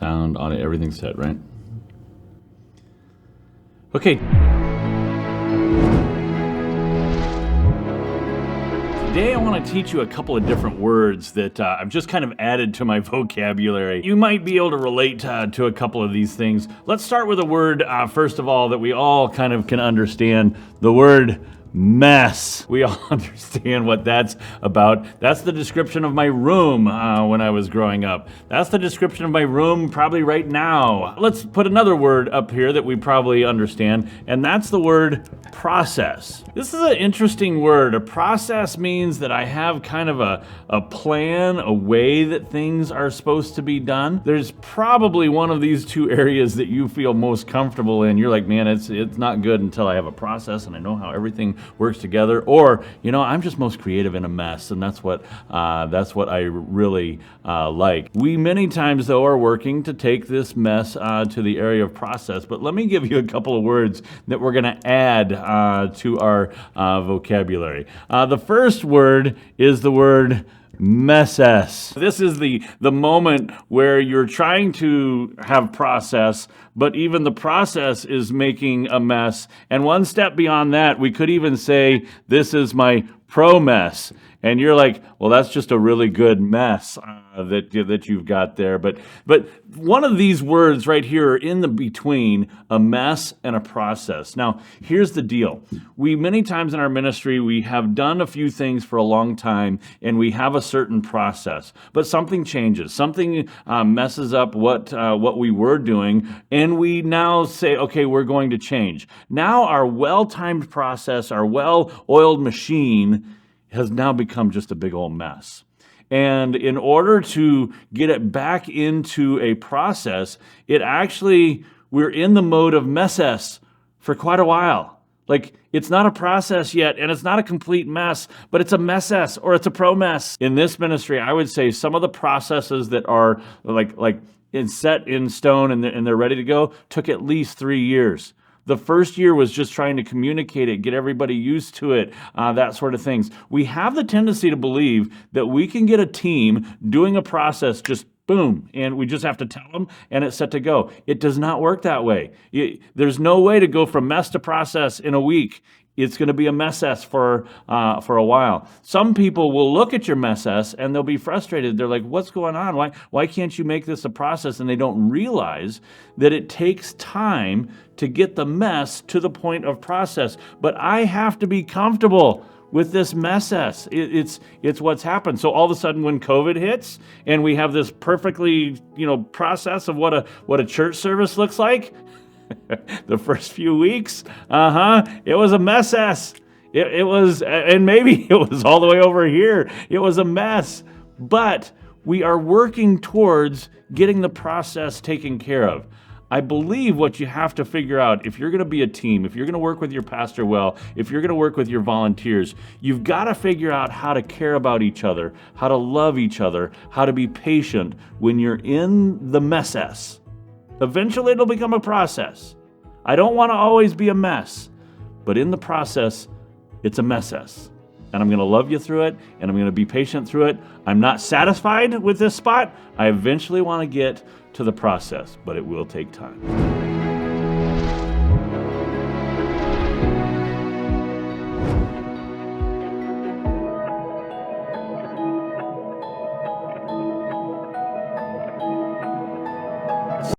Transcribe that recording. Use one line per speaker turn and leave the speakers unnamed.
Sound on it, everything's set, right? Okay. Today I want to teach you a couple of different words that I've just kind of added to my vocabulary. You might be able to relate to a couple of these things. Let's start with a word, first of all, that we all kind of can understand. The word mess. We all understand what that's about. That's the description of my room when I was growing up. That's the description of my room probably right now. Let's put another word up here that we probably understand, and that's the word process. This is an interesting word. A process means that I have kind of a plan, a way that things are supposed to be done. There's probably one of these two areas that you feel most comfortable in. You're like, man, it's not good until I have a process and I know how everything works together. Or, I'm just most creative in a mess, and that's what I really like. We many times, though, are working to take this mess to the area of process. But let me give you a couple of words that we're going to add to our vocabulary. The first word is the word messes. This is the moment where you're trying to have process, but even the process is making a mess. And one step beyond that, we could even say, this is my pro-mess. And you're like, well, that's just a really good mess that you've got there. But one of these words right here are in the between a mess and a process. Now, here's the deal. We many times in our ministry, we have done a few things for a long time, and we have a certain process. But something changes. Something messes up what we were doing, and we now say, okay, we're going to change. Now our well-timed process, our well-oiled machine has now become just a big old mess. And in order to get it back into a process, we're in the mode of messes for quite a while. Like, it's not a process yet, and it's not a complete mess, but it's a messes, or it's a pro-mess. In this ministry, I would say some of the processes that are set in stone and they're ready to go took at least 3 years. The first year was just trying to communicate it, get everybody used to it, that sort of things. We have the tendency to believe that we can get a team doing a process just boom, and we just have to tell them, and it's set to go. It does not work that way. There's no way to go from mess to process in a week. It's going to be a messes for a while. Some people will look at your messes and they'll be frustrated. They're like, what's going on? Why can't you make this a process? And they don't realize that it takes time to get the mess to the point of process. But I have to be comfortable with this messes. It's what's happened. So all of a sudden when COVID hits and we have this perfectly, process of what a church service looks like, the first few weeks, it was a messes. It was, and maybe it was all the way over here. It was a mess. But we are working towards getting the process taken care of. I believe what you have to figure out, if you're going to be a team, if you're going to work with your pastor well, if you're going to work with your volunteers, you've got to figure out how to care about each other, how to love each other, how to be patient when you're in the messes. Eventually, it'll become a process. I don't want to always be a mess, but in the process, it's a messes. And I'm going to love you through it, and I'm going to be patient through it. I'm not satisfied with this spot. I eventually want to get to the process, but it will take time.